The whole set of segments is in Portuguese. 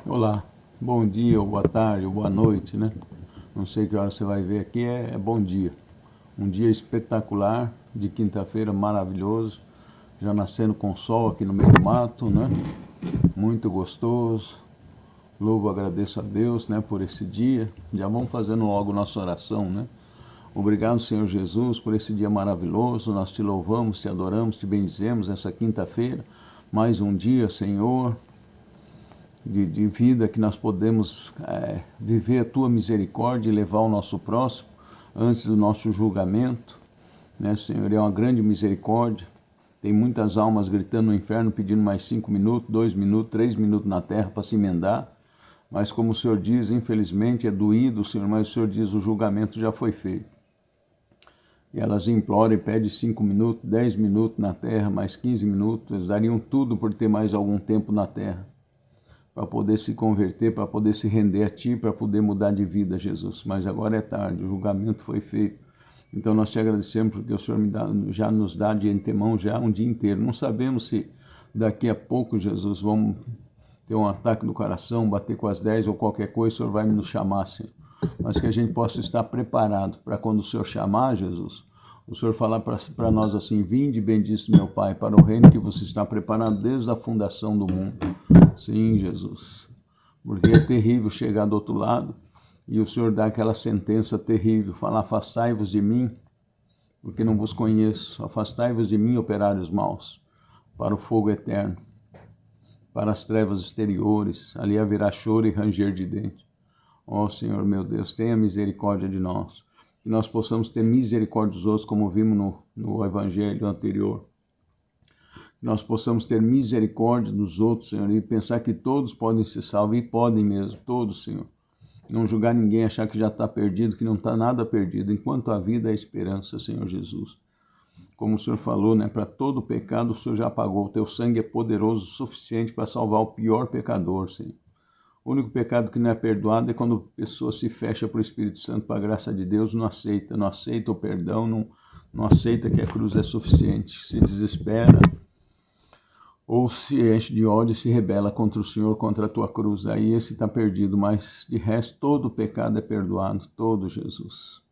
Olá, bom dia, ou boa tarde, ou boa noite, né? Não sei que hora você vai ver aqui, é bom dia. Um dia espetacular, de quinta-feira, maravilhoso, já nascendo com sol aqui no meio do mato, né? Muito gostoso. Louvo, agradeço a Deus, né, por esse dia. Já vamos fazendo logo nossa oração, né? Obrigado, Senhor Jesus, por esse dia maravilhoso. Nós te louvamos, te adoramos, te bendizemos essa quinta-feira. Mais um dia, Senhor, de vida que nós podemos viver a tua misericórdia e levar o nosso próximo antes do nosso julgamento, né, Senhor? É uma grande misericórdia. Tem muitas almas gritando no inferno pedindo mais 5 minutos, 2 minutos, 3 minutos na terra para se emendar, mas como o Senhor diz, infelizmente é doído, Senhor, mas o Senhor diz o julgamento já foi feito. E elas imploram e pedem 5 minutos, 10 minutos na terra, mais 15 minutos, eles dariam tudo por ter mais algum tempo na terra, para poder se converter, para poder se render a Ti, para poder mudar de vida, Jesus. Mas agora é tarde, o julgamento foi feito. Então nós te agradecemos porque o Senhor já nos dá de antemão já um dia inteiro. Não sabemos se daqui a pouco, Jesus, vamos ter um ataque no coração, bater com as 10 ou qualquer coisa, o Senhor vai nos chamar, Senhor. Mas que a gente possa estar preparado para quando o Senhor chamar, Jesus, o Senhor falar para nós assim: vinde, bendito meu Pai, para o reino que você está preparando desde a fundação do mundo. Sim, Jesus, porque é terrível chegar do outro lado e o Senhor dá aquela sentença terrível, falar: afastai-vos de mim, porque não vos conheço, afastai-vos de mim, operários maus, para o fogo eterno, para as trevas exteriores, ali haverá choro e ranger de dentes. Ó Senhor, meu Deus, tenha misericórdia de nós, que nós possamos ter misericórdia dos outros, como vimos no evangelho anterior. Nós possamos ter misericórdia dos outros, Senhor, e pensar que todos podem ser salvos, e podem mesmo, todos, Senhor. Não julgar ninguém, achar que já está perdido, que não está nada perdido, enquanto a vida é a esperança, Senhor Jesus. Como o Senhor falou, né, para todo pecado o Senhor já pagou, o teu sangue é poderoso o suficiente para salvar o pior pecador, Senhor. O único pecado que não é perdoado é quando a pessoa se fecha para o Espírito Santo, para a graça de Deus, não aceita o perdão, não aceita que a cruz é suficiente, se desespera, ou se enche de ódio e se rebela contra o Senhor, contra a tua cruz. Aí esse está perdido, mas de resto todo o pecado é perdoado, todo, Jesus.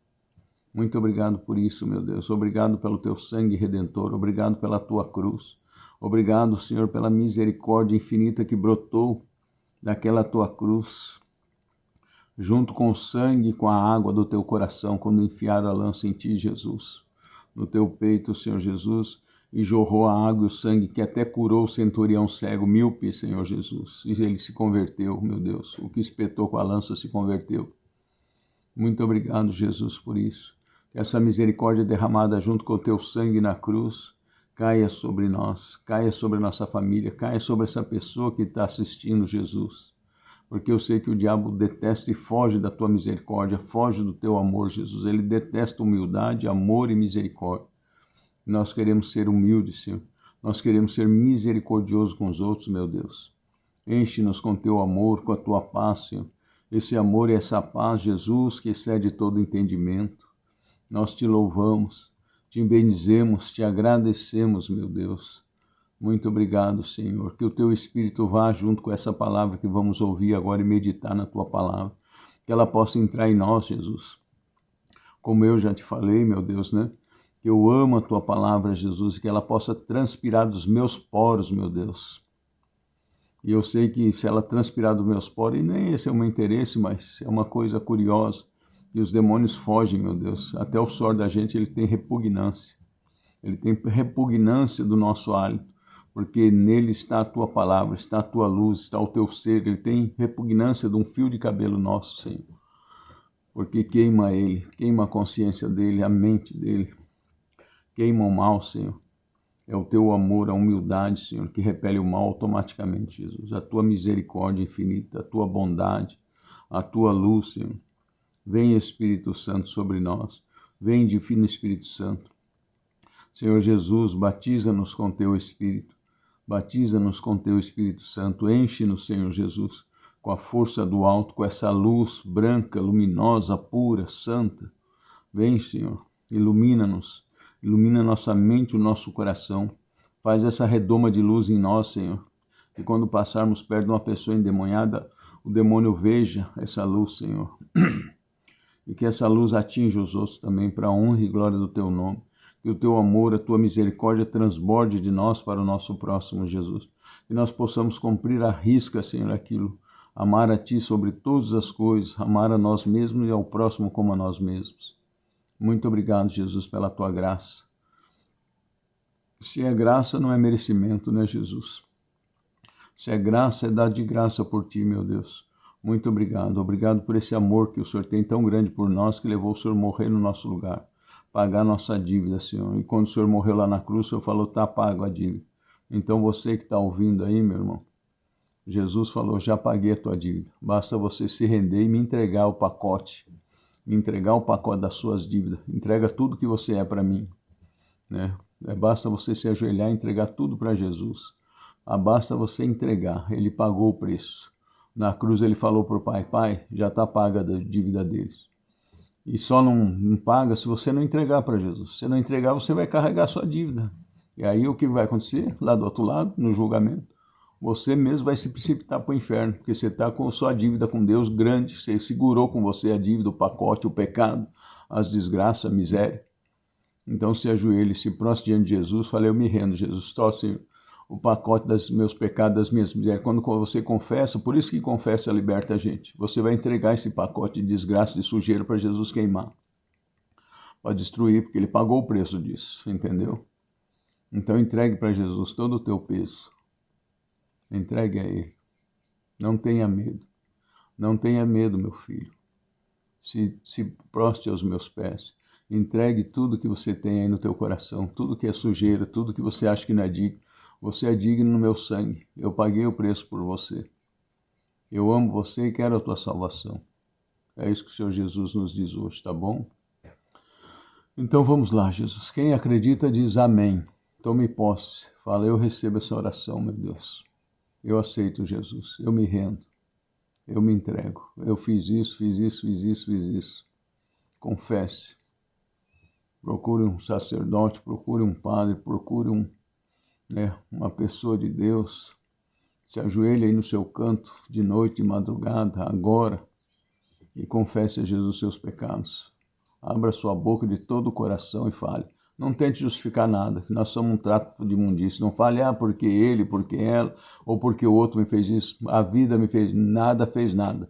Muito obrigado por isso, meu Deus. Obrigado pelo teu sangue redentor, obrigado pela tua cruz. Obrigado, Senhor, pela misericórdia infinita que brotou daquela tua cruz, junto com o sangue e com a água do teu coração, quando enfiaram a lança em ti, Jesus. No teu peito, Senhor Jesus, e jorrou a água e o sangue que até curou o centurião cego, míope, Senhor Jesus. E ele se converteu, meu Deus. O que espetou com a lança se converteu. Muito obrigado, Jesus, por isso. Que essa misericórdia derramada junto com o teu sangue na cruz caia sobre nós, caia sobre a nossa família, caia sobre essa pessoa que está assistindo, Jesus. Porque eu sei que o diabo detesta e foge da tua misericórdia, foge do teu amor, Jesus. Ele detesta humildade, amor e misericórdia. Nós queremos ser humildes, Senhor. Nós queremos ser misericordiosos com os outros, meu Deus. Enche-nos com teu amor, com a tua paz, Senhor. Esse amor e essa paz, Jesus, que excede todo entendimento. Nós te louvamos, te bendizemos, te agradecemos, meu Deus. Muito obrigado, Senhor. Que o teu Espírito vá junto com essa palavra que vamos ouvir agora e meditar na tua palavra. Que ela possa entrar em nós, Jesus. Como eu já te falei, meu Deus, né? Eu amo a tua palavra, Jesus, que ela possa transpirar dos meus poros, meu Deus. E eu sei que se ela transpirar dos meus poros, e nem esse é o meu interesse, mas é uma coisa curiosa, e os demônios fogem, meu Deus. Até o suor da gente, ele tem repugnância. Ele tem repugnância do nosso hálito, porque nele está a tua palavra, está a tua luz, está o teu ser. Ele tem repugnância de um fio de cabelo nosso, Senhor. Porque queima ele, queima a consciência dele, a mente dele. Queima o mal, Senhor. É o teu amor, a humildade, Senhor, que repele o mal automaticamente, Jesus. A tua misericórdia infinita, a tua bondade, a tua luz, Senhor. Vem, Espírito Santo, sobre nós. Vem, Divino Espírito Santo. Senhor Jesus, batiza-nos com teu Espírito. Batiza-nos com teu Espírito Santo. Enche-nos, Senhor Jesus, com a força do alto, com essa luz branca, luminosa, pura, santa. Vem, Senhor, ilumina-nos. Ilumina nossa mente, o nosso coração. Faz essa redoma de luz em nós, Senhor. E quando passarmos perto de uma pessoa endemoniada, o demônio veja essa luz, Senhor, e que essa luz atinja os outros também, para a honra e glória do Teu nome. Que o Teu amor, a Tua misericórdia transborde de nós para o nosso próximo, Jesus. Que nós possamos cumprir à risca, Senhor, aquilo. Amar a Ti sobre todas as coisas, amar a nós mesmos e ao próximo como a nós mesmos. Muito obrigado, Jesus, pela Tua graça. Se é graça, não é merecimento, né, Jesus? Se é graça, é dado de graça por Ti, meu Deus. Muito obrigado. Obrigado por esse amor que o Senhor tem tão grande por nós, que levou o Senhor a morrer no nosso lugar, pagar nossa dívida, Senhor. E quando o Senhor morreu lá na cruz, o Senhor falou, está pago a dívida. Então você que está ouvindo aí, meu irmão, Jesus falou, já paguei a tua dívida. Basta você se render e me entregar o pacote. Me entregar o pacote das suas dívidas. Entrega tudo que você é para mim, né? Basta você se ajoelhar e entregar tudo para Jesus. Basta você entregar. Ele pagou o preço. Na cruz ele falou para o Pai, Pai, já está paga a dívida deles. E só não paga se você não entregar para Jesus. Se você não entregar, você vai carregar a sua dívida. E aí o que vai acontecer? Lá do outro lado, no julgamento, você mesmo vai se precipitar para o inferno, porque você está com a sua dívida com Deus grande, você segurou com você a dívida, o pacote, o pecado, as desgraças, a miséria. Então se ajoelhe, se prostre diante de Jesus, fale, eu me rendo, Jesus, torce o pacote dos meus pecados, das minhas misérias. Quando você confessa, por isso que confessa liberta a gente. Você vai entregar esse pacote de desgraça, de sujeira para Jesus queimar. Pode destruir, porque ele pagou o preço disso, entendeu? Então entregue para Jesus todo o teu peso. Entregue a Ele. Não tenha medo. Não tenha medo, meu filho. Se prostre aos meus pés. Entregue tudo que você tem aí no teu coração. Tudo que é sujeira, tudo que você acha que não é digno. Você é digno no meu sangue. Eu paguei o preço por você. Eu amo você e quero a tua salvação. É isso que o Senhor Jesus nos diz hoje, tá bom? Então vamos lá, Jesus. Quem acredita diz amém. Tome posse. Fala, eu recebo essa oração, meu Deus. Eu aceito, Jesus. Eu me rendo. Eu me entrego. Eu fiz isso, fiz isso, fiz isso, fiz isso. Confesse. Procure um sacerdote, procure um padre, procure uma pessoa de Deus. Se ajoelhe aí no seu canto, de noite, de madrugada, agora, e confesse a Jesus os seus pecados. Abra sua boca de todo o coração e fale. Não tente justificar nada, que nós somos um trato de imundícia. Não fale, porque ele, porque ela, ou porque o outro me fez isso. A vida me fez nada, fez nada.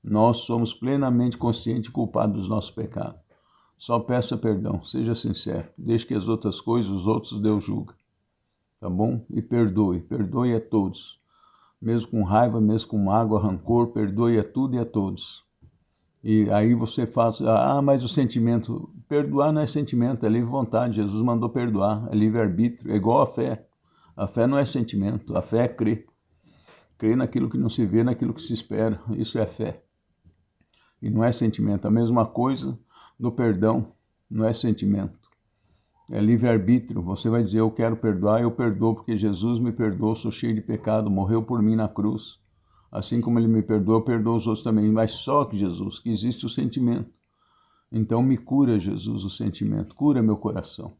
Nós somos plenamente conscientes e culpados dos nossos pecados. Só peça perdão, seja sincero. Deixe que as outras coisas, os outros Deus julga. Tá bom? E perdoe. Perdoe a todos. Mesmo com raiva, mesmo com mágoa, rancor, perdoe a tudo e a todos. E aí você faz, mas o sentimento, perdoar não é sentimento, é livre vontade, Jesus mandou perdoar, é livre-arbítrio, é igual a fé. A fé não é sentimento, a fé é crer. Crer naquilo que não se vê, naquilo que se espera, isso é fé. E não é sentimento, a mesma coisa do perdão, não é sentimento. É livre-arbítrio, você vai dizer, eu quero perdoar, eu perdoo porque Jesus me perdoou, sou cheio de pecado, morreu por mim na cruz. Assim como ele me perdoa, eu perdoo os outros também. Mas só que Jesus, que existe o sentimento. Então me cura, Jesus, o sentimento. Cura meu coração.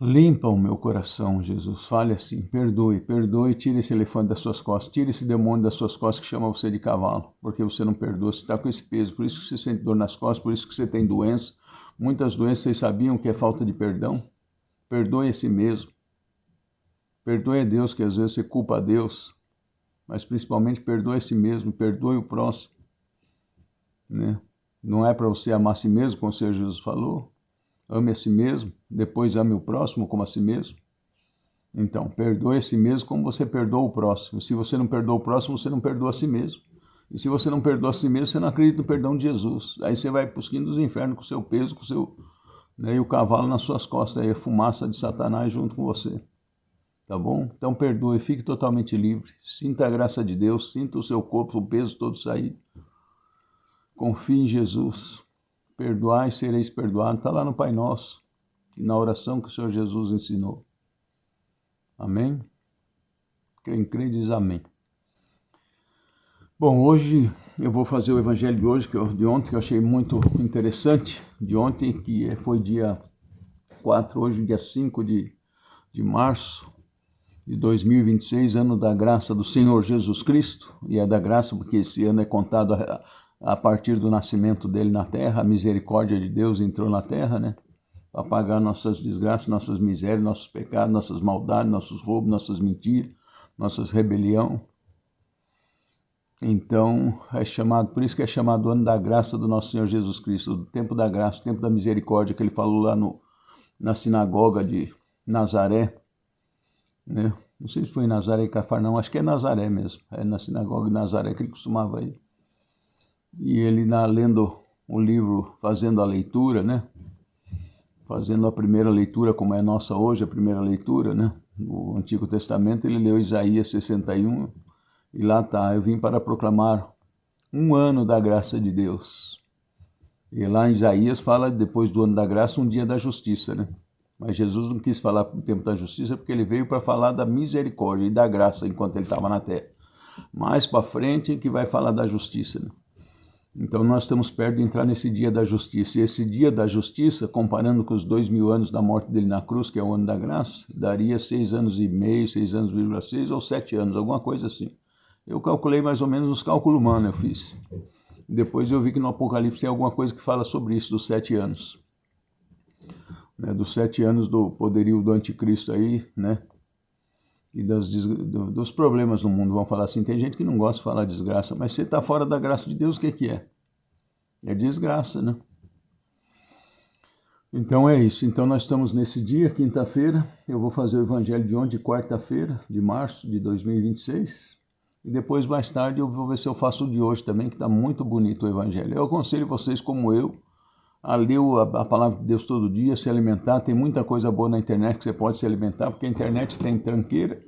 Limpa o meu coração, Jesus. Fale assim, perdoe, perdoe, tire esse elefante das suas costas. Tire esse demônio das suas costas que chama você de cavalo. Porque você não perdoa, você está com esse peso. Por isso que você sente dor nas costas, por isso que você tem doença. Muitas doenças, vocês sabiam que é falta de perdão? Perdoe a si mesmo. Perdoe a Deus, que às vezes você culpa a Deus. Mas principalmente perdoe a si mesmo, perdoe o próximo. Né? Não é para você amar a si mesmo, como o Senhor Jesus falou. Ame a si mesmo, depois ame o próximo como a si mesmo. Então, perdoe a si mesmo como você perdoa o próximo. Se você não perdoa o próximo, você não perdoa a si mesmo. E se você não perdoa a si mesmo, você não acredita no perdão de Jesus. Aí você vai para os quintos dos infernos com o seu peso, com o seu, e o cavalo nas suas costas, aí a fumaça de Satanás junto com você. Tá bom? Então perdoe, fique totalmente livre. Sinta a graça de Deus, sinta o seu corpo, o peso todo sair. Confie em Jesus. Perdoai, sereis perdoados. Está lá no Pai Nosso, na oração que o Senhor Jesus ensinou. Amém? Quem crê diz amém. Bom, hoje eu vou fazer o evangelho de hoje, de ontem, que eu achei muito interessante. De ontem, que foi dia 4, hoje dia 5 de março. de 2026, ano da graça do Senhor Jesus Cristo, e é da graça porque esse ano é contado a partir do nascimento dele na terra, a misericórdia de Deus entrou na terra, né? Para pagar nossas desgraças, nossas misérias, nossos pecados, nossas maldades, nossos roubos, nossas mentiras, nossas rebeliões. Então, é chamado, por isso que é chamado o ano da graça do nosso Senhor Jesus Cristo, do tempo da graça, o tempo da misericórdia, que ele falou lá na sinagoga de Nazaré, né? Não sei se foi em Nazaré e Cafarnaum, acho que é Nazaré mesmo, é na sinagoga de Nazaré que ele costumava ir. E ele, lendo o livro, fazendo a leitura, né? Fazendo a primeira leitura, como é nossa hoje, a primeira leitura, né? No Antigo Testamento, ele leu Isaías 61, e lá está: eu vim para proclamar um ano da graça de Deus. E lá em Isaías fala, depois do ano da graça, um dia da justiça, né? Mas Jesus não quis falar o tempo da justiça, porque ele veio para falar da misericórdia e da graça enquanto ele estava na terra. Mais para frente que vai falar da justiça, né? Então nós estamos perto de entrar nesse dia da justiça. E esse dia da justiça, comparando com os 2000 anos da morte dele na cruz, que é o ano da graça, daria 6 anos e meio, 6 anos, 6 ou 7 anos, alguma coisa assim. Eu calculei mais ou menos os cálculos humanos, eu fiz. Depois eu vi que no Apocalipse tem alguma coisa que fala sobre isso, dos 7 anos. Né, dos 7 anos do poderio do anticristo aí, né? E dos problemas no mundo, vamos falar assim. Tem gente que não gosta de falar desgraça, mas você está fora da graça de Deus, o que é? É desgraça, né? Então é isso. Então nós estamos nesse dia, quinta-feira. Eu vou fazer o evangelho de ontem, quarta-feira, de março de 2026. E depois, mais tarde, eu vou ver se eu faço o de hoje também, que está muito bonito o evangelho. Eu aconselho vocês, como eu, a ler a palavra de Deus todo dia, se alimentar. Tem muita coisa boa na internet que você pode se alimentar, porque a internet tem tranqueira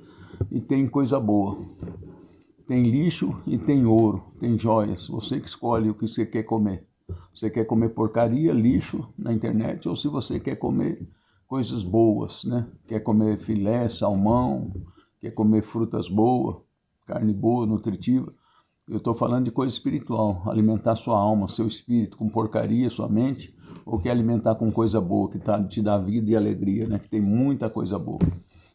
e tem coisa boa. Tem lixo e tem ouro, tem joias. Você que escolhe o que você quer comer. Você quer comer porcaria, lixo na internet, ou se você quer comer coisas boas, né? Quer comer filé, salmão, quer comer frutas boas, carne boa, nutritiva. Eu estou falando de coisa espiritual, alimentar sua alma, seu espírito com porcaria, sua mente, ou quer alimentar com coisa boa, que te dá vida e alegria, né? Que tem muita coisa boa.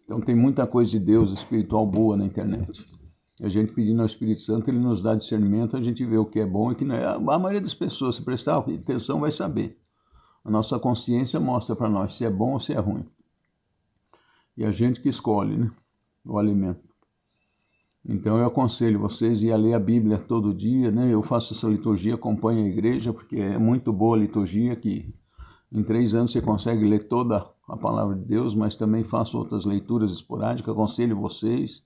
Então tem muita coisa de Deus espiritual boa na internet. E a gente pedindo ao Espírito Santo, ele nos dá discernimento, a gente vê o que é bom e o que não é. A maioria das pessoas, se prestar atenção, vai saber. A nossa consciência mostra para nós se é bom ou se é ruim. E a gente que escolhe, né? O alimento. Então eu aconselho vocês a ir a ler a Bíblia todo dia, né? Eu faço essa liturgia, acompanho a igreja, porque é muito boa a liturgia, que em 3 anos você consegue ler toda a palavra de Deus, mas também faço outras leituras esporádicas, aconselho vocês,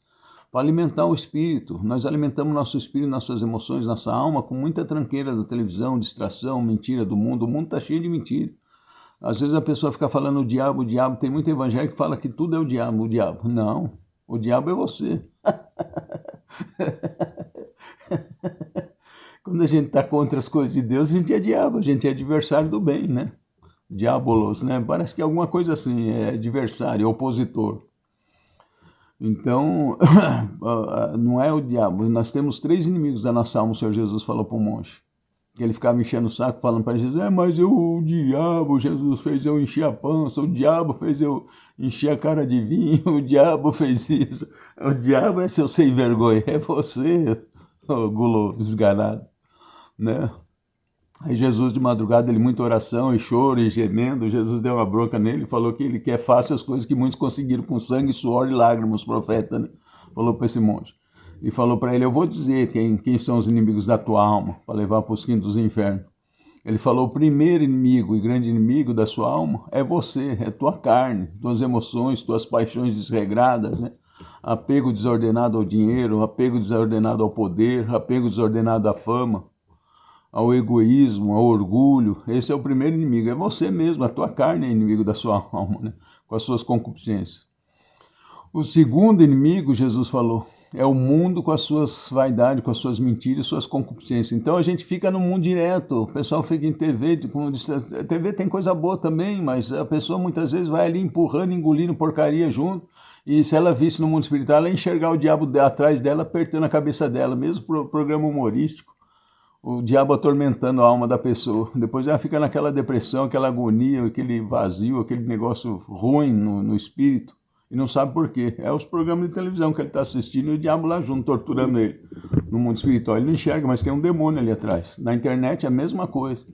para alimentar o espírito. Nós alimentamos nosso espírito, nossas emoções, nossa alma, com muita tranqueira da televisão, distração, mentira do mundo. O mundo está cheio de mentira. Às vezes a pessoa fica falando o diabo, tem muito evangelho que fala que tudo é o diabo. Não, o diabo é você. Quando a gente está contra as coisas de Deus, a gente é diabo, a gente é adversário do bem, né? Diabolos, né? Parece que é alguma coisa assim, é adversário, opositor. Então, não é o diabo. Nós temos 3 inimigos da nossa alma, o Senhor Jesus falou para o monge. Que ele ficava enchendo o saco, falando para Jesus, mas o diabo, Jesus fez eu encher a pança, o diabo fez eu encher a cara de vinho, o diabo fez isso. O diabo é seu sem vergonha, é você, guloso, desganado, né? Aí Jesus, de madrugada, ele muita oração e choro e gemendo, Jesus deu uma bronca nele e falou que ele quer fácil as coisas que muitos conseguiram com sangue, suor e lágrimas, os profetas, né? Falou para esse monge. E falou para ele, eu vou dizer quem são os inimigos da tua alma, para levar para os quintos dos infernos. Ele falou, o primeiro inimigo e grande inimigo da sua alma é você, é tua carne, tuas emoções, tuas paixões desregradas, né? Apego desordenado ao dinheiro, apego desordenado ao poder, apego desordenado à fama, ao egoísmo, ao orgulho. Esse é o primeiro inimigo, é você mesmo, a tua carne é inimigo da sua alma, né? Com as suas concupiscências. O segundo inimigo, Jesus falou, é o mundo com as suas vaidades, com as suas mentiras, suas concupiscências. Então a gente fica no mundo direto, o pessoal fica em TV, como disse, a TV tem coisa boa também, mas a pessoa muitas vezes vai ali empurrando, engolindo porcaria junto, e se ela visse no mundo espiritual, ela ia enxergar o diabo atrás dela, apertando a cabeça dela, mesmo programa humorístico, o diabo atormentando a alma da pessoa. Depois ela fica naquela depressão, aquela agonia, aquele vazio, aquele negócio ruim no espírito, E não sabe por quê. É os programas de televisão que ele está assistindo e o diabo lá junto, torturando ele. No mundo espiritual ele não enxerga, mas tem um demônio ali atrás. Na internet é a mesma coisa.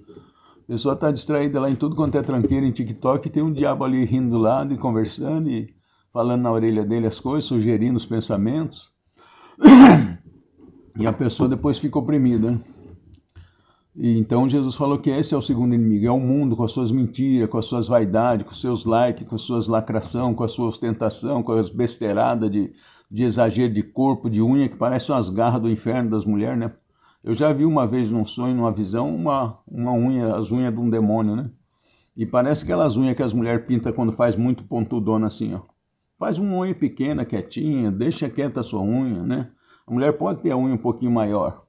A pessoa está distraída lá em tudo quanto é tranqueira, em TikTok, e tem um diabo ali rindo do lado e conversando e falando na orelha dele as coisas, sugerindo os pensamentos. E a pessoa depois fica oprimida, né? E então Jesus falou que esse é o segundo inimigo, é o mundo com as suas mentiras, com as suas vaidades, com os seus likes, com as suas lacração, com a sua ostentação, com as besteiradas de exagero de corpo, de unha, que parecem umas garras do inferno das mulheres, né? Eu já vi uma vez num sonho, numa visão, uma unha, as unhas de um demônio, né? E parece aquelas unhas que as mulheres pintam quando faz muito pontudona assim, ó. Faz uma unha pequena, quietinha, deixa quieta a sua unha, né? A mulher pode ter a unha um pouquinho maior,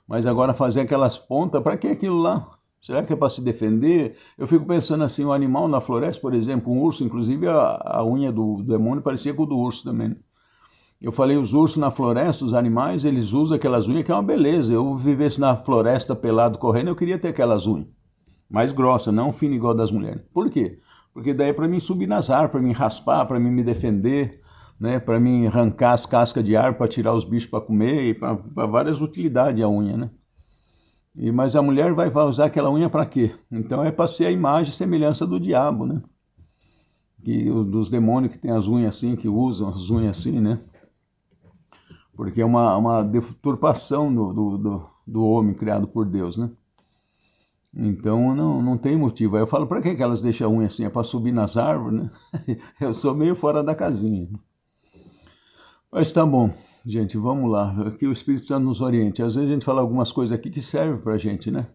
mas agora fazer aquelas pontas, para que aquilo lá? Será que é para se defender? Eu fico pensando assim, um animal na floresta, por exemplo, um urso, inclusive a unha do demônio parecia com o do urso também, né? Eu falei, os ursos na floresta, os animais, eles usam aquelas unhas que é uma beleza. Eu vivesse na floresta pelado correndo, eu queria ter aquelas unhas. Mais grossas, não fina igual das mulheres. Por quê? Porque daí é para mim subir nas árvores, para mim raspar, para mim me defender, né? Para mim arrancar as cascas de árvore, para tirar os bichos para comer, e para várias utilidades a unha, né? Mas a mulher vai usar aquela unha para quê? Então é para ser a imagem e semelhança do diabo, né? Dos demônios que tem as unhas assim, que usam as unhas assim, né? Porque é uma deturpação do homem criado por Deus, né? Então não tem motivo. Aí eu falo, para que elas deixam a unha assim? É para subir nas árvores, né? Eu sou meio fora da casinha. Mas tá bom, gente, vamos lá. Aqui o Espírito Santo nos oriente. Às vezes a gente fala algumas coisas aqui que servem para a gente, né?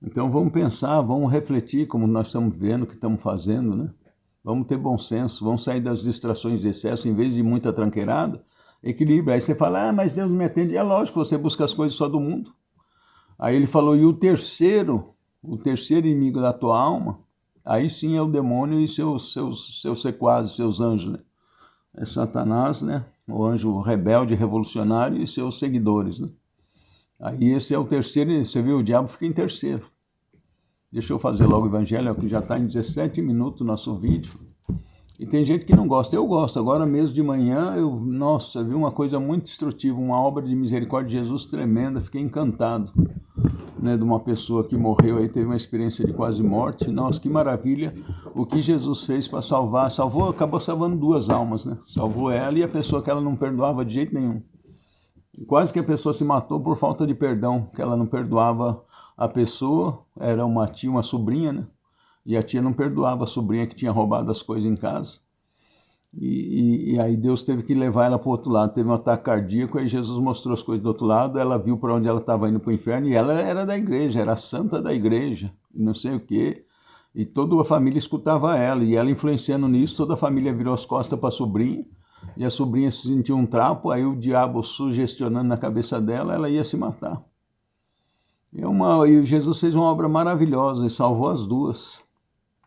Então vamos pensar, vamos refletir como nós estamos vendo, o que estamos fazendo, né? Vamos ter bom senso, vamos sair das distrações de excesso, em vez de muita tranqueirada, equilíbrio. Aí você fala, mas Deus me atende. É lógico, você busca as coisas só do mundo. Aí ele falou, e o terceiro inimigo da tua alma, aí sim é o demônio e seus sequazes, seus anjos, né? É Satanás, né? O anjo rebelde, revolucionário e seus seguidores, né? Aí esse é o terceiro, você viu, o diabo fica em terceiro. Deixa eu fazer logo o evangelho, que já está em 17 minutos o nosso vídeo. E tem gente que não gosta, eu gosto. Agora mesmo de manhã, nossa, vi uma coisa muito instrutiva, uma obra de misericórdia de Jesus tremenda, fiquei encantado, né, de uma pessoa que morreu aí, teve uma experiência de quase morte. Nossa, que maravilha o que Jesus fez para salvar, acabou salvando 2 almas, né? Salvou ela e a pessoa que ela não perdoava de jeito nenhum. Quase que a pessoa se matou por falta de perdão, que ela não perdoava a pessoa, era uma tia, uma sobrinha, né? E a tia não perdoava a sobrinha que tinha roubado as coisas em casa. E aí Deus teve que levar ela para o outro lado. Teve um ataque cardíaco, aí Jesus mostrou as coisas do outro lado, ela viu para onde ela estava indo para o inferno, e ela era da igreja, era a santa da igreja, não sei o quê. E toda a família escutava ela, e ela influenciando nisso, toda a família virou as costas para a sobrinha, e a sobrinha se sentiu um trapo, aí o diabo sugestionando na cabeça dela, ela ia se matar. E Jesus fez uma obra maravilhosa e salvou as duas.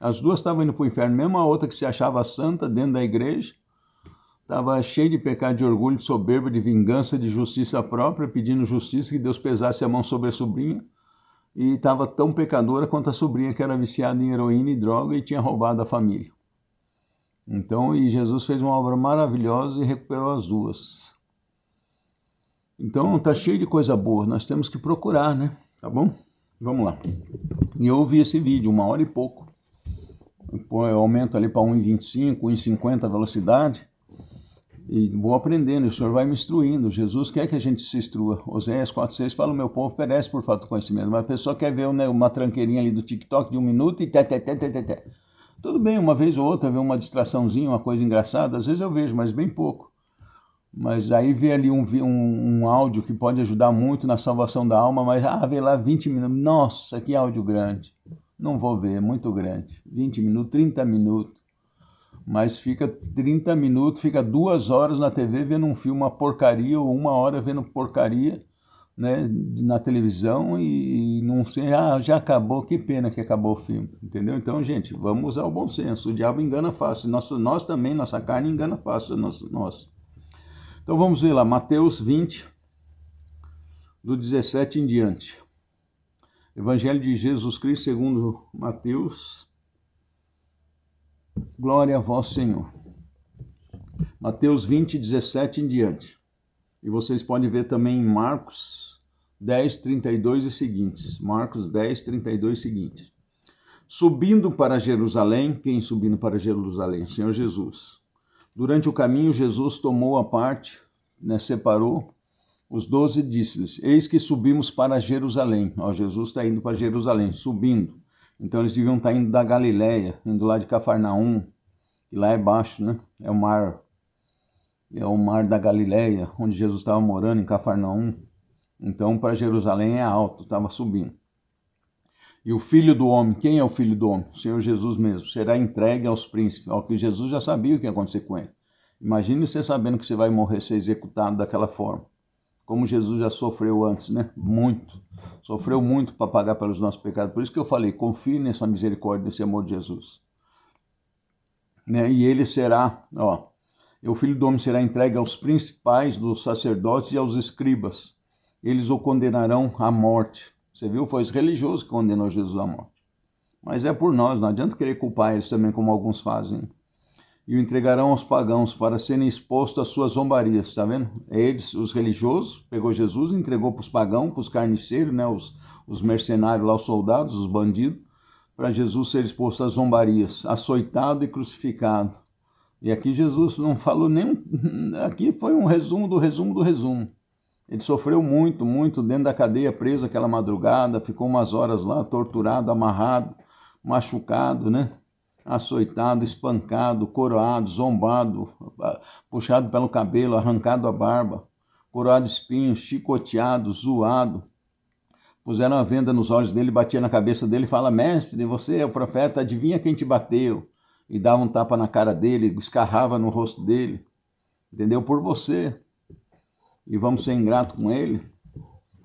As duas estavam indo para o inferno, mesmo a outra que se achava santa dentro da igreja, estava cheia de pecado, de orgulho, de soberba, de vingança, de justiça própria, pedindo justiça, que Deus pesasse a mão sobre a sobrinha, e estava tão pecadora quanto a sobrinha, que era viciada em heroína e droga e tinha roubado a família. Então, e Jesus fez uma obra maravilhosa e recuperou as duas. Então, está cheio de coisa boa, nós temos que procurar, né? Tá bom? Vamos lá. E eu ouvi esse vídeo, 1 hora e pouco. Eu aumento ali para 1,25, 1,50 a velocidade e vou aprendendo, o Senhor vai me instruindo. Jesus quer que a gente se instrua. Oséias 4,6 fala, o meu povo perece por falta de conhecimento, mas a pessoa quer ver, né, uma tranqueirinha ali do TikTok de 1 minuto e Tudo bem, uma vez ou outra, ver uma distraçãozinha, uma coisa engraçada, às vezes eu vejo, mas bem pouco. Mas aí vê ali um áudio que pode ajudar muito na salvação da alma, mas vê lá 20 minutos, nossa, que áudio grande. Não vou ver, é muito grande. 20 minutos, 30 minutos. Mas fica 30 minutos, fica 2 horas na TV vendo um filme, uma porcaria, ou 1 hora vendo porcaria, né, na televisão e não sei, já acabou, que pena que acabou o filme, entendeu? Então, gente, vamos usar o bom senso. O diabo engana fácil, nós também, nossa carne engana fácil, nós. Então vamos ver lá, Mateus 20, do 17 em diante. Evangelho de Jesus Cristo segundo Mateus. Glória a vós, Senhor. Mateus 20, 17 em diante. E vocês podem ver também em Marcos 10, 32 e seguintes. Marcos 10, 32 e seguintes. Subindo para Jerusalém, quem subindo para Jerusalém? Senhor Jesus. Durante o caminho, Jesus tomou a parte, separou os 12 e disse-lhes, eis que subimos para Jerusalém. Jesus está indo para Jerusalém, subindo. Então eles deviam estar indo da Galileia, indo lá de Cafarnaum, que lá é baixo, né? É o mar da Galileia, onde Jesus estava morando, em Cafarnaum. Então para Jerusalém é alto, estava subindo. E o Filho do Homem, quem é o Filho do Homem? O Senhor Jesus mesmo, será entregue aos príncipes, ao que Jesus já sabia o que ia acontecer com ele. Imagine você sabendo que você vai morrer, ser executado daquela forma. Como Jesus já sofreu antes, né? Muito. Sofreu muito para pagar pelos nossos pecados. Por isso que eu falei, confie nessa misericórdia, nesse amor de Jesus. E ele será, o Filho do Homem será entregue aos principais dos sacerdotes e aos escribas. Eles o condenarão à morte. Você viu? Foi os religiosos que condenou Jesus à morte. Mas é por nós, não adianta querer culpar eles também, como alguns fazem. E o entregarão aos pagãos para serem expostos às suas zombarias, está vendo? Eles, os religiosos, pegou Jesus e entregou para os pagãos, para os carniceiros, né? Os mercenários lá, os soldados, os bandidos, para Jesus ser exposto às zombarias, açoitado e crucificado. E aqui Jesus não falou nem... Aqui foi um resumo do resumo do resumo. Ele sofreu muito, muito dentro da cadeia, preso aquela madrugada, ficou umas horas lá, torturado, amarrado, machucado, né? Açoitado, espancado, coroado, zombado, puxado pelo cabelo, arrancado a barba, coroado de espinhos, chicoteado, zoado. Puseram a venda nos olhos dele, batia na cabeça dele e fala, mestre, você é o profeta, adivinha quem te bateu? E dava um tapa na cara dele, escarrava no rosto dele, entendeu? Por você. E vamos ser ingratos com ele?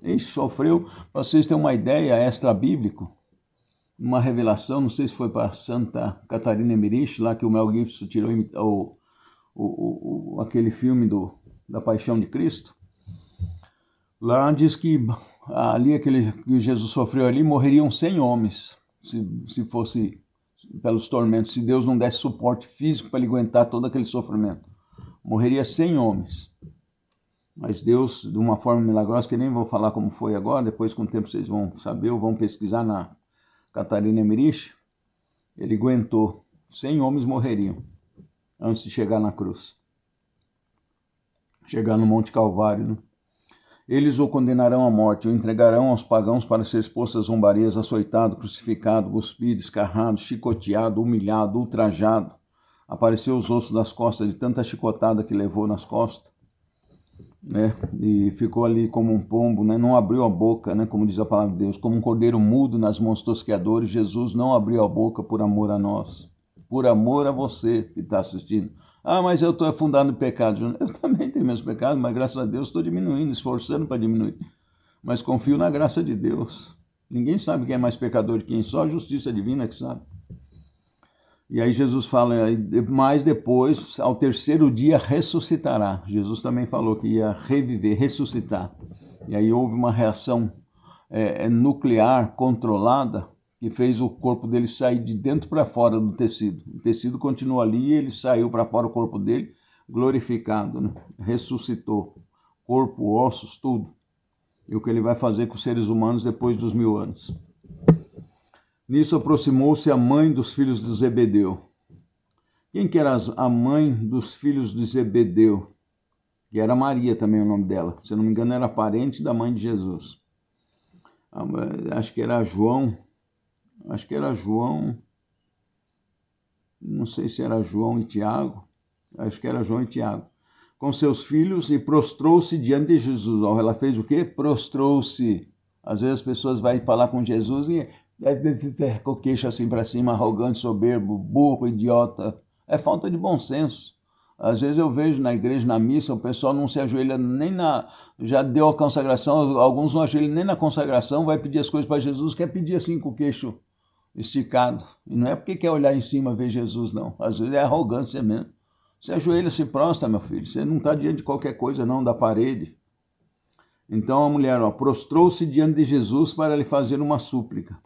Ele sofreu, para vocês terem uma ideia extra-bíblico, uma revelação, não sei se foi para Santa Catarina Emmerich, lá que o Mel Gibson tirou aquele filme da Paixão de Cristo. Lá diz que ali que Jesus sofreu ali, morreriam 100 homens, se fosse pelos tormentos, se Deus não desse suporte físico para ele aguentar todo aquele sofrimento. Morreria 100 homens. Mas Deus, de uma forma milagrosa, que nem vou falar como foi agora, depois com o tempo vocês vão saber ou vão pesquisar na Catarina Emmerich, ele aguentou. 100 homens morreriam antes de chegar na cruz. Chegar no Monte Calvário, né? Eles o condenarão à morte, o entregarão aos pagãos para ser exposto às zombarias, açoitado, crucificado, cuspido, escarrado, chicoteado, humilhado, ultrajado. Apareceu os ossos das costas de tanta chicotada que levou nas costas. Né? E ficou ali como um pombo, né? Não abriu a boca, né? Como diz a palavra de Deus, como um cordeiro mudo nas mãos tosqueadores. Jesus não abriu a boca por amor a nós, por amor a você que está assistindo. Mas eu estou afundado em pecado. Eu também tenho meus pecados, mas graças a Deus estou diminuindo, esforçando para diminuir. Mas confio na graça de Deus. Ninguém sabe quem é mais pecador que quem, só a justiça divina que sabe. E aí Jesus fala, mas depois, ao terceiro dia, ressuscitará. Jesus também falou que ia reviver, ressuscitar. E aí houve uma reação nuclear controlada que fez o corpo dele sair de dentro para fora do tecido. O tecido continua ali e ele saiu para fora, o corpo dele glorificado, né? Ressuscitou. Corpo, ossos, tudo. E o que ele vai fazer com os seres humanos depois dos 1000 anos. Nisso aproximou-se a mãe dos filhos de Zebedeu. Quem que era a mãe dos filhos de Zebedeu? Que era Maria também o nome dela. Se eu não me engano, era parente da mãe de Jesus. Acho que era João. Não sei se era João e Tiago. Acho que era João e Tiago. Com seus filhos e prostrou-se diante de Jesus. Ela fez o quê? Prostrou-se. Às vezes as pessoas vão falar com Jesus e com o queixo assim para cima, arrogante, soberbo, burro, idiota. É falta de bom senso. Às vezes eu vejo na igreja, na missa, o pessoal não se ajoelha nem já deu a consagração, alguns não ajoelham nem na consagração, vai pedir as coisas para Jesus, quer pedir assim com o queixo esticado. E não é porque quer olhar em cima ver Jesus, não. Às vezes é arrogância mesmo. Você ajoelha, se prostra, meu filho. Você não está diante de qualquer coisa, não, da parede. Então a mulher prostrou-se diante de Jesus para lhe fazer uma súplica.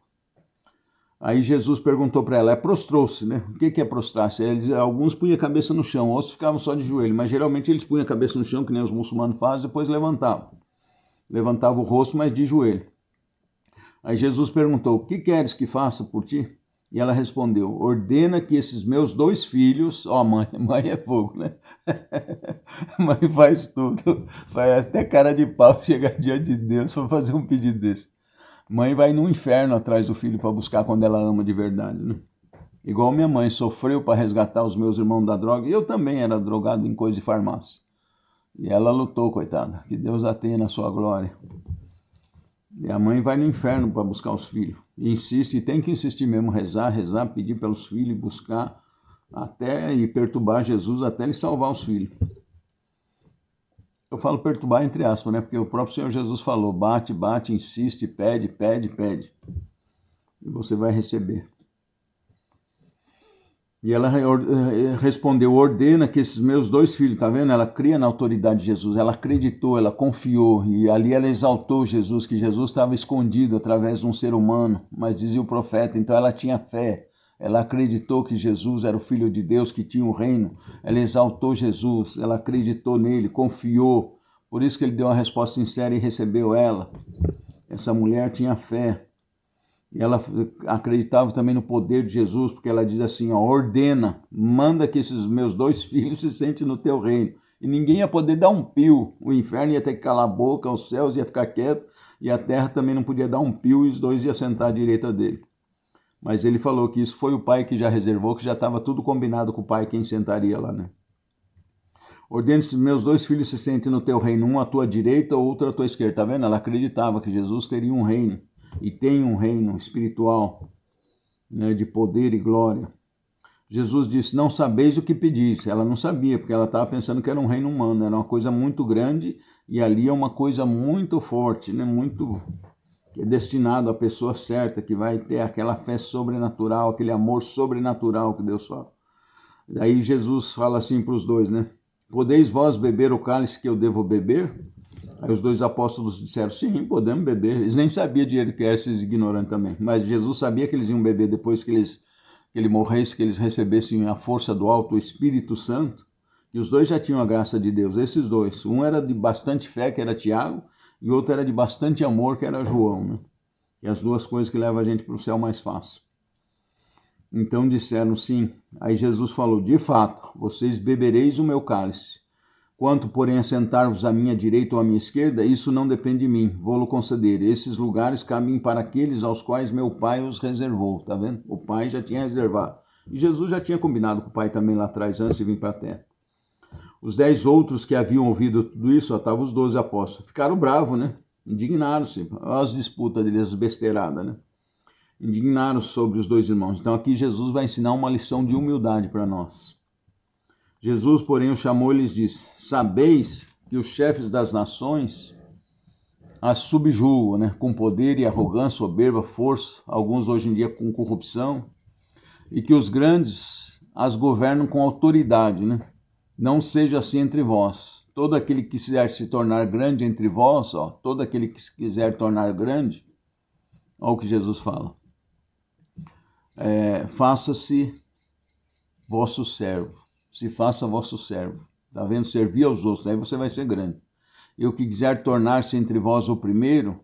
Aí Jesus perguntou para ela, prostrou-se, né? O que é prostrar-se? Alguns punham a cabeça no chão, outros ficavam só de joelho, mas geralmente eles punham a cabeça no chão, que nem os muçulmanos fazem, depois levantavam. Levantava o rosto, mas de joelho. Aí Jesus perguntou, o que queres que faça por ti? E ela respondeu, ordena que esses meus 2 filhos, mãe é fogo, né? Mãe faz tudo, faz até cara de pau chegar diante de Deus para fazer um pedido desse. Mãe vai no inferno atrás do filho para buscar quando ela ama de verdade, né? Igual minha mãe sofreu para resgatar os meus irmãos da droga, e eu também era drogado em coisa de farmácia. E ela lutou, coitada, que Deus a tenha na sua glória. E a mãe vai no inferno para buscar os filhos. E insiste, e tem que insistir mesmo, rezar, pedir pelos filhos, buscar até e perturbar Jesus até ele salvar os filhos. Eu falo perturbar entre aspas, né? Porque o próprio Senhor Jesus falou, bate, insiste, pede. E você vai receber. E ela respondeu, ordena que esses meus 2 filhos, tá vendo? Ela cria na autoridade de Jesus, ela acreditou, ela confiou, e ali ela exaltou Jesus, que Jesus estava escondido através de um ser humano, mas dizia o profeta, então ela tinha fé, ela acreditou que Jesus era o Filho de Deus, que tinha o reino, ela exaltou Jesus, ela acreditou nele, confiou, por isso que ele deu uma resposta sincera e recebeu ela. Essa mulher tinha fé. E ela acreditava também no poder de Jesus, porque ela diz assim, ordena, manda que esses meus 2 filhos se sentem no teu reino. E ninguém ia poder dar um pio, o inferno ia ter que calar a boca, os céus ia ficar quieto, e a terra também não podia dar um pio, e os 2 iam sentar à direita dele. Mas ele falou que isso foi o pai que já reservou, que já estava tudo combinado com o pai quem sentaria lá, né? Ordena que meus 2 filhos se sentem no teu reino, um à tua direita, outro à tua esquerda. Tá vendo? Ela acreditava que Jesus teria um reino. E tem um reino espiritual, né, de poder e glória. Jesus disse, não sabeis o que pedis. Ela não sabia, porque ela estava pensando que era um reino humano, era uma coisa muito grande, e ali é uma coisa muito forte, né, muito que é destinado à pessoa certa, que vai ter aquela fé sobrenatural, aquele amor sobrenatural que Deus fala. Daí Jesus fala assim para os 2, né, podeis vós beber o cálice que eu devo beber? Aí os 2 apóstolos disseram, sim, podemos beber. Eles nem sabiam de ele que eram esses ignorantes também. Mas Jesus sabia que eles iam beber depois que ele morresse, que eles recebessem a força do alto, o Espírito Santo. E os 2 já tinham a graça de Deus, esses 2. Um era de bastante fé, que era Tiago, e o outro era de bastante amor, que era João, né? E as 2 coisas que levam a gente para o céu mais fácil. Então disseram sim. Aí Jesus falou, de fato, vocês bebereis o meu cálice. Quanto, porém, a sentar-vos à minha direita ou à minha esquerda, isso não depende de mim, vou-lo conceder. Esses lugares cabem para aqueles aos quais meu Pai os reservou, tá vendo? O Pai já tinha reservado. E Jesus já tinha combinado com o Pai também lá atrás, antes de vir para a terra. Os 10 outros que haviam ouvido tudo isso, estavam os 12 apóstolos, ficaram bravos, né? Indignaram-se, olha as disputas deles, as besteiradas, né? Indignaram-se sobre os 2 irmãos. Então aqui Jesus vai ensinar uma lição de humildade para nós. Jesus, porém, os chamou e lhes disse, sabeis que os chefes das nações as subjugam, né, com poder e arrogância, soberba, força, alguns hoje em dia com corrupção, e que os grandes as governam com autoridade, né? Não seja assim entre vós. Todo aquele que quiser se tornar grande entre vós, todo aquele que se quiser tornar grande, olha o que Jesus fala, faça-se vosso servo. Se faça vosso servo, tá vendo? Servir aos outros, aí você vai ser grande. E o que quiser tornar-se entre vós o primeiro,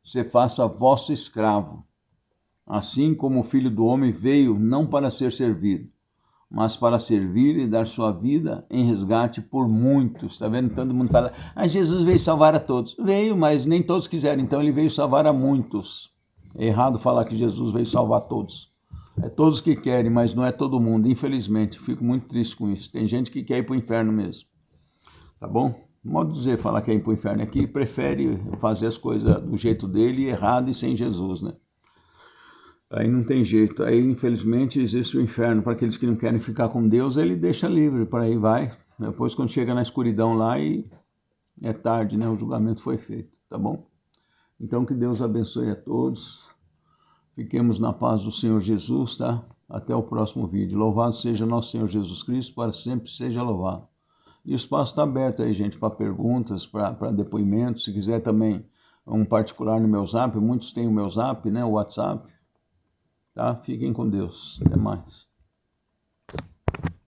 se faça vosso escravo. Assim como o Filho do Homem veio não para ser servido, mas para servir e dar sua vida em resgate por muitos. Tá vendo? Todo mundo fala, Jesus veio salvar a todos. Veio, mas nem todos quiseram, então ele veio salvar a muitos. É errado falar que Jesus veio salvar todos. É todos que querem, mas não é todo mundo, infelizmente. Fico muito triste com isso. Tem gente que quer ir para o inferno mesmo. Tá bom? Modo de dizer, falar que quer ir para o inferno aqui, prefere fazer as coisas do jeito dele, errado e sem Jesus, né? Aí não tem jeito. Aí, infelizmente, existe o inferno. Para aqueles que não querem ficar com Deus, ele deixa livre, para aí vai. Depois, quando chega na escuridão lá, e é tarde, né? O julgamento foi feito, tá bom? Então, que Deus abençoe a todos. Fiquemos na paz do Senhor Jesus, tá? Até o próximo vídeo. Louvado seja nosso Senhor Jesus Cristo, para sempre seja louvado. E o espaço está aberto aí, gente, para perguntas, para depoimentos. Se quiser também um particular no meu zap, muitos têm o meu zap, né? O WhatsApp. tá? Fiquem com Deus. Até mais.